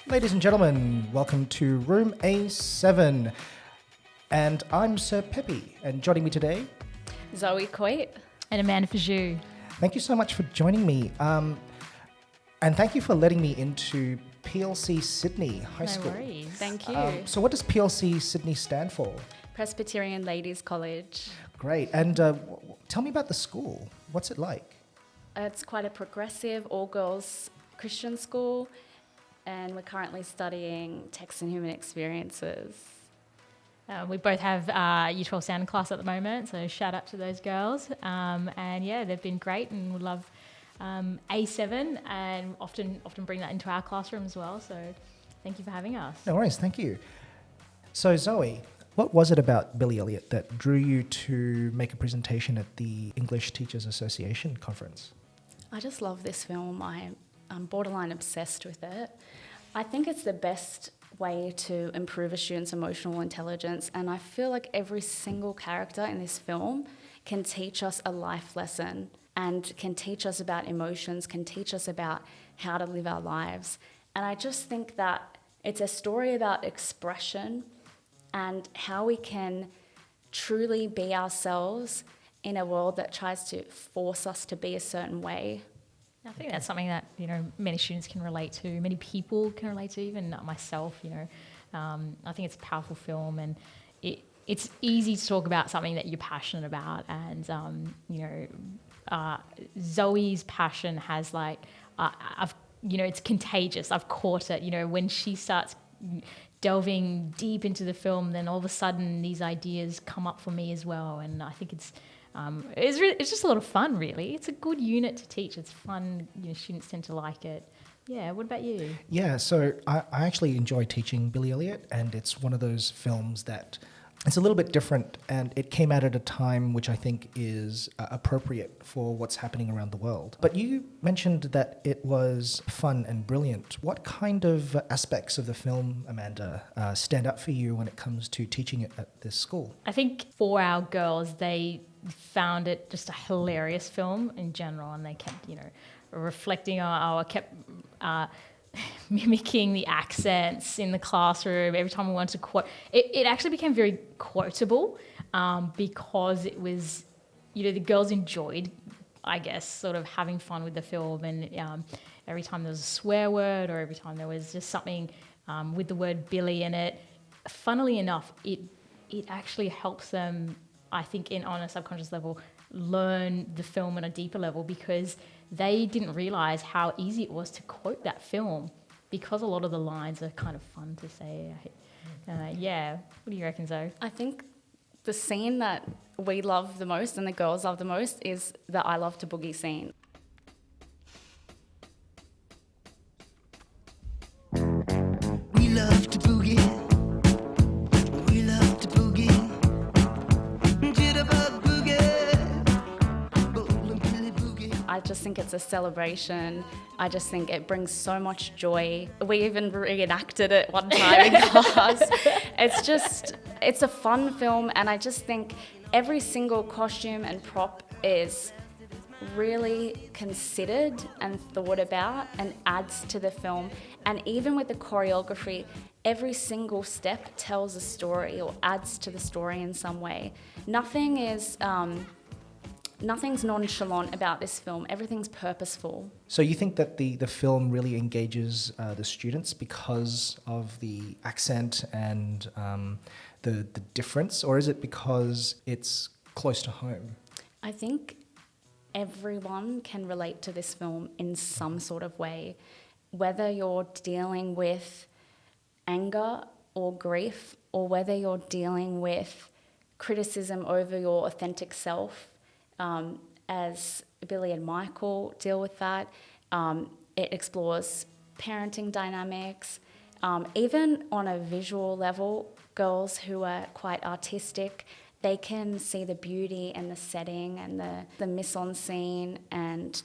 Ladies and gentlemen, welcome to Room A7. And I'm Sir Pepi, and joining me today, Zoe and Amanda Fajou. Thank you so much for joining me. And thank you for letting me into PLC Sydney High School. No worries. Thank you. So what does PLC Sydney stand for? Presbyterian Ladies College. Great. And tell me about the school. What's it like? It's quite a progressive, all-girls Christian school, and we're currently studying text and human experiences. We both have Year 12 sound class at the moment, so shout out to those girls. And yeah, they've been great, and we love A7, and often bring that into our classroom as well. So thank you for having us. No worries. Thank you. So Zoe, what was it about Billy Elliot that drew you to make a presentation at the English Teachers Association conference? I just love this film. I'm borderline obsessed with it. I think it's the best way to improve a student's emotional intelligence, and I feel like every single character in this film can teach us a life lesson and can teach us about emotions, can teach us about how to live our lives. And I just think that it's a story about expression and how we can truly be ourselves in a world that tries to force us to be a certain way. I think that's something that, many students can relate to, many people can relate to, even myself, I think it's a powerful film, and it's easy to talk about something that you're passionate about. And, Zoe's passion has it's contagious. I've caught it, when she starts delving deep into the film, then all of a sudden these ideas come up for me as well. And I think it's just a lot of fun, really. It's a good unit to teach. It's fun. Students tend to like it. Yeah, what about you? Yeah, so I actually enjoy teaching Billy Elliot, and it's one of those films that it's a little bit different, and it came out at a time which I think is appropriate for what's happening around the world. But you mentioned that it was fun and brilliant. What kind of aspects of the film, Amanda, stand out for you when it comes to teaching it at this school? I think for our girls, they found it just a hilarious film in general, and they kept, reflecting on, kept mimicking the accents in the classroom. Every time we wanted to quote, it actually became very quotable because it was, the girls enjoyed, I guess, sort of having fun with the film. And every time there was a swear word, or every time there was just something with the word Billy in it, funnily enough, it actually helps them, I think, on a subconscious level, learn the film on a deeper level, because they didn't realise how easy it was to quote that film, because a lot of the lines are kind of fun to say. Yeah, what do you reckon, Zoe? I think the scene that we love the most and the girls love the most is the I Love to Boogie scene. We love to boogie. We love to boogie. Jitterbug boogie. Boom, Billy boogie. I just think it's a celebration. I just think it brings so much joy. We even reenacted it one time in class. It's a fun film, and I just think every single costume and prop is really considered and thought about and adds to the film. And even with the choreography, every single step tells a story or adds to the story in some way. Nothing's nonchalant about this film. Everything's purposeful. So you think that the film really engages the students because of the accent and the difference, or is it because it's close to home? I think everyone can relate to this film in some sort of way, whether you're dealing with anger or grief, or whether you're dealing with criticism over your authentic self. As Billy and Michael deal with that, it explores parenting dynamics. Even on a visual level, girls who are quite artistic, they can see the beauty and the setting and the mise-en-scene and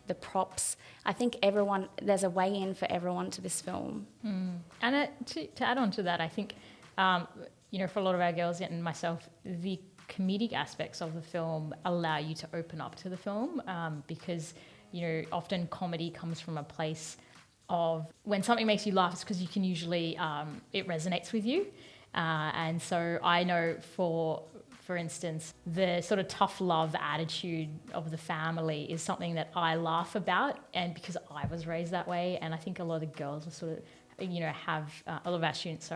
the props. I think there's a way in for everyone to this film. And to add on to that, I think, for a lot of our girls and myself, the comedic aspects of the film allow you to open up to the film because, often comedy comes from a place of when something makes you laugh, it's because you can usually, it resonates with you. And so I know for instance, the sort of tough love attitude of the family is something that I laugh about, and because I was raised that way, and I think a lot of the girls are sort of, have, a lot of our students,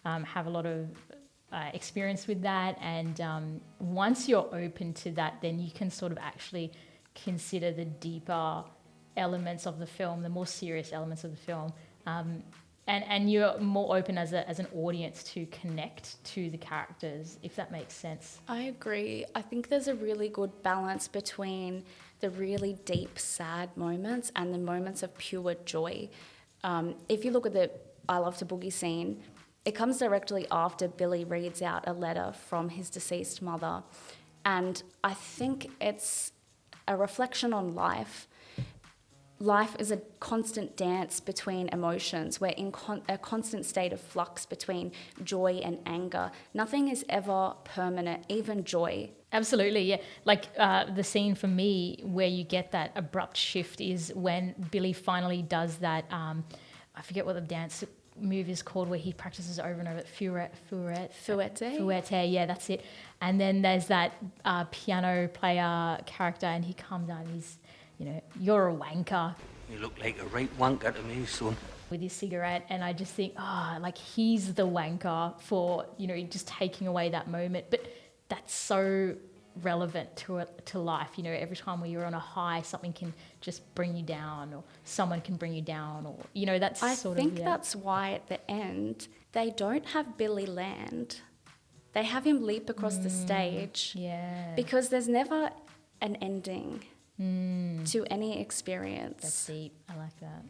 have a lot of experience with that. And once you're open to that, then you can sort of actually consider the deeper elements of the film, the more serious elements of the film. And you're more open as an audience to connect to the characters, if that makes sense. I agree. I think there's a really good balance between the really deep, sad moments and the moments of pure joy. If you look at the I Love to Boogie scene, it comes directly after Billy reads out a letter from his deceased mother. And I think it's a reflection on life. Life is a constant dance between emotions. We're in a constant state of flux between joy and anger. Nothing is ever permanent, even joy. Absolutely, yeah. Like the scene for me where you get that abrupt shift is when Billy finally does that, I forget what the dance move is called, where he practices over and over, Fouette, yeah, that's it. And then there's that piano player character, and he comes down and he's, you're a wanker. You look like a right wanker to me, son. With his cigarette, and I just think, like he's the wanker for, just taking away that moment. But that's so relevant to life. Every time when you're on a high, something can just bring you down, or someone can bring you down, or, that's I sort think of, that's why at the end, they don't have Billy land. They have him leap across the stage. Yeah. Because there's never an ending to any experience. That's deep. I like that.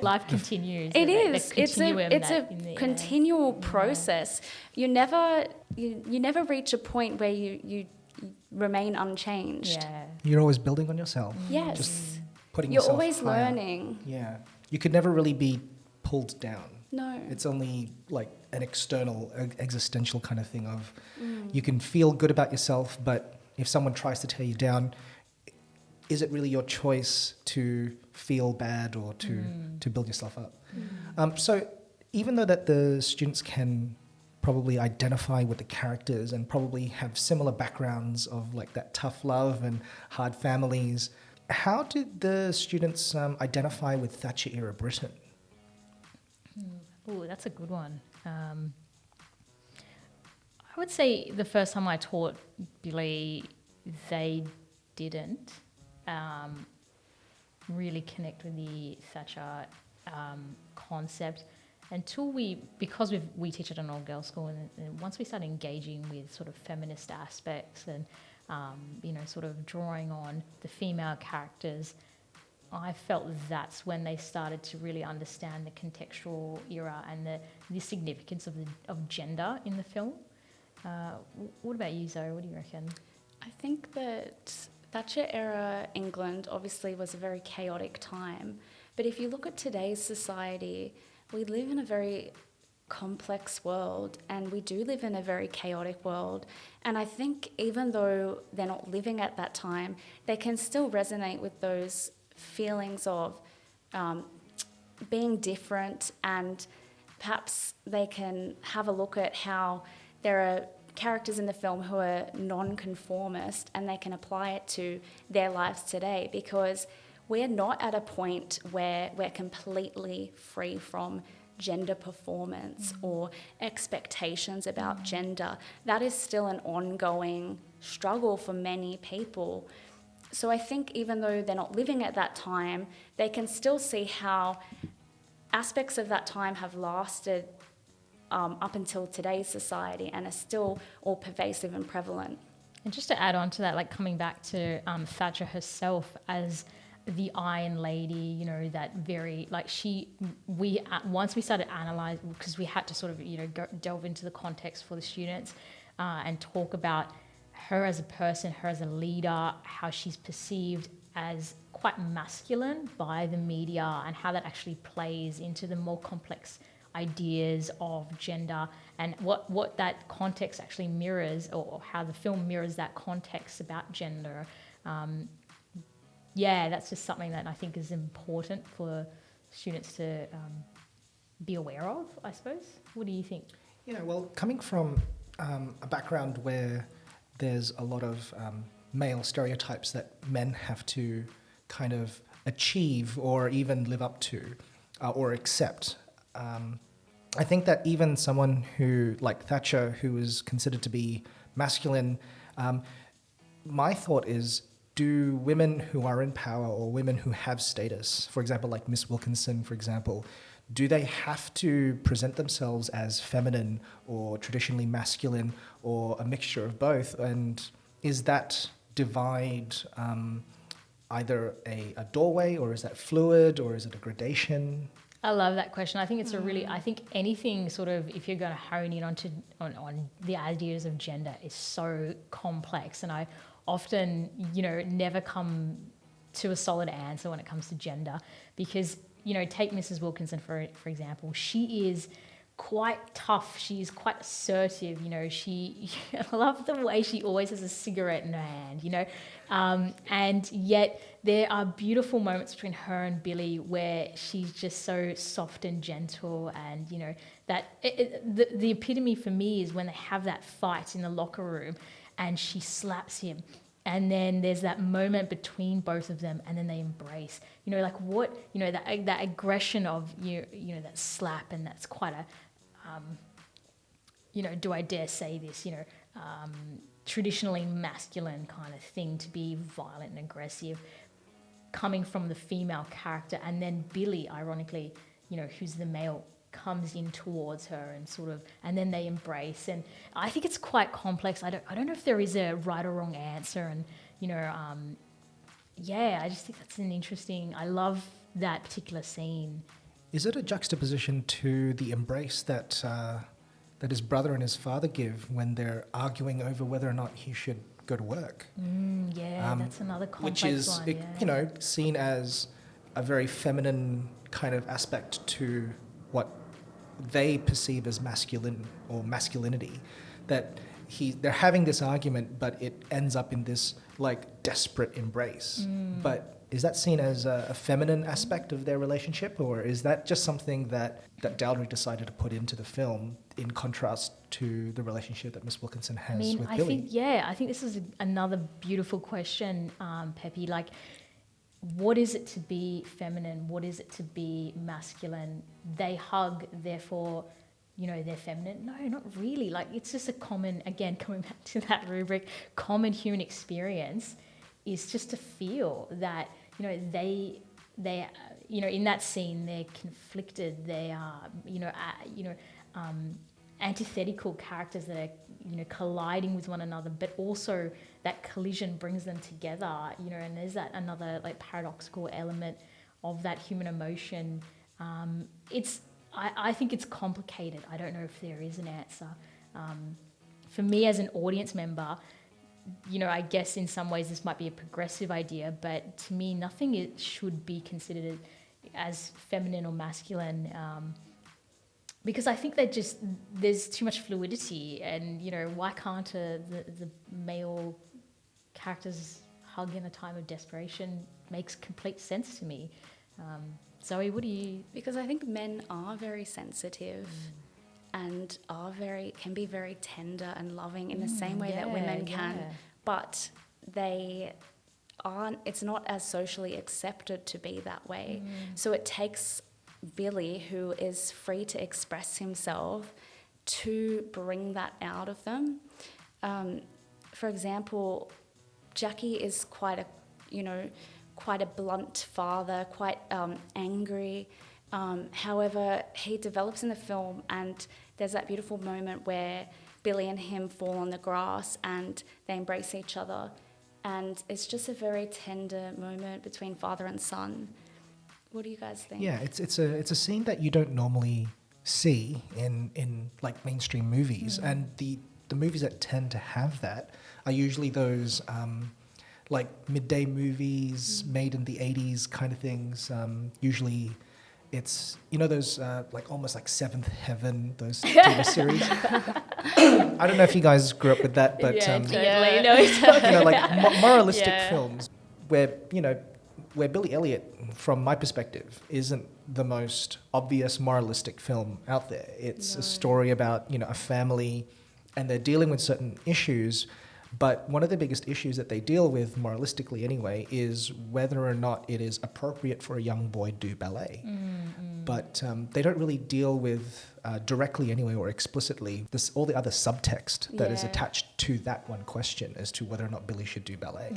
Life continues. It is. It's a continual process. You never reach a point where you remain unchanged. Yeah. You're always building on yourself. Yes. Just putting You're yourself always higher. learning. Yeah. You could never really be pulled down. No. It's only like an external, existential kind of thing of you can feel good about yourself, but if someone tries to tear you down, is it really your choice to feel bad or to build yourself up? So even though that the students can probably identify with the characters and probably have similar backgrounds of like that tough love and hard families, how did the students identify with Thatcher era Britain? Oh, that's a good one. I would say the first time I taught Billy, they didn't really connect with the Thatcher concept until because we teach at an all-girls school, and once we started engaging with sort of feminist aspects and, sort of drawing on the female characters, I felt that's when they started to really understand the contextual era and the significance of gender in the film. What about you, Zoe? What do you reckon? I think that Thatcher era England obviously was a very chaotic time. But if you look at today's society, we live in a very complex world, and we do live in a very chaotic world. And I think even though they're not living at that time, they can still resonate with those feelings of being different, and perhaps they can have a look at how there are characters in the film who are non-conformist, and they can apply it to their lives today, because we're not at a point where we're completely free from gender performance or expectations about gender. That is still an ongoing struggle for many people. So I think even though they're not living at that time, they can still see how aspects of that time have lasted up until today's society and are still all pervasive and prevalent. And just to add on to that, like coming back to Thatcher herself as the Iron Lady, that very, like once we started analysing, because we had to sort of, delve into the context for the students and talk about her as a person, her as a leader, how she's perceived as quite masculine by the media, and how that actually plays into the more complex ideas of gender, and what that context actually mirrors, or how the film mirrors that context about gender. That's just something that I think is important for students to be aware of, I suppose. What do you think? Yeah, well, coming from a background where there's a lot of male stereotypes that men have to kind of achieve or even live up to or accept, I think that even someone who, like Thatcher, who is considered to be masculine, my thought is, do women who are in power or women who have status, for example, like Miss Wilkinson, for example, do they have to present themselves as feminine or traditionally masculine or a mixture of both? And is that divide either a doorway, or is that fluid, or is it a gradation? I love that question. I think it's a really, I think anything sort of, if you're going to hone in on the ideas of gender, is so complex. And I often, never come to a solid answer when it comes to gender, because, take Mrs. Wilkinson, for example. She is quite tough. She's quite assertive. I love the way she always has a cigarette in her hand, and yet there are beautiful moments between her and Billy where she's just so soft and gentle, and the epitome for me is when they have that fight in the locker room and she slaps him, and then there's that moment between both of them, and then they embrace, that aggression of that slap, and that's quite a do I dare say this, traditionally masculine kind of thing, to be violent and aggressive, coming from the female character. And then Billy, ironically, who's the male, comes in towards her and then they embrace. And I think it's quite complex. I don't know if there is a right or wrong answer. And, I just think that's an interesting, I love that particular scene. Is it a juxtaposition to the embrace that his brother and his father give when they're arguing over whether or not he should go to work? That's another complex which is, one. seen as a very feminine kind of aspect to what they perceive as masculine or masculinity. That they're having this argument, but it ends up in this like desperate embrace. But is that seen as a feminine aspect of their relationship, or is that just something that Dowdry decided to put into the film in contrast to the relationship that Miss Wilkinson has with Billy? I think this is another beautiful question, Pepi. Like, what is it to be feminine? What is it to be masculine? They hug, therefore, they're feminine. No, not really. Like, it's just a common, again, coming back to that rubric, common human experience is just to feel that, they in that scene, they're conflicted. They are, antithetical characters that are, colliding with one another, but also that collision brings them together, and there's that another like paradoxical element of that human emotion. I think it's complicated. I don't know if there is an answer. For me as an audience member, I guess in some ways this might be a progressive idea, but to me, nothing should be considered as feminine or masculine, because I think there's too much fluidity, and why can't the male characters hug in a time of desperation? Makes complete sense to me. Zoe, what do you? Because I think men are very sensitive. And can be very tender and loving in the same way that women can, but they aren't. It's not as socially accepted to be that way. So it takes Billy, who is free to express himself, to bring that out of them. For example, Jackie is quite a blunt father, quite angry. However, he develops in the film, and there's that beautiful moment where Billy and him fall on the grass and they embrace each other, and it's just a very tender moment between father and son. What do you guys think? Yeah, it's a scene that you don't normally see in like mainstream movies, and the movies that tend to have that are usually those like midday movies made in the 80s kind of things. Usually it's, those like almost like Seventh Heaven, those TV series. I don't know if you guys grew up with that, but like moralistic films where Billy Elliot, from my perspective, isn't the most obvious moralistic film out there. It's a story about, a family, and they're dealing with certain issues. But one of the biggest issues that they deal with, moralistically anyway, is whether or not it is appropriate for a young boy to do ballet. But they don't really deal with directly anyway or explicitly all the other subtext that is Yeah. attached to that one question as to whether or not Billy should do ballet.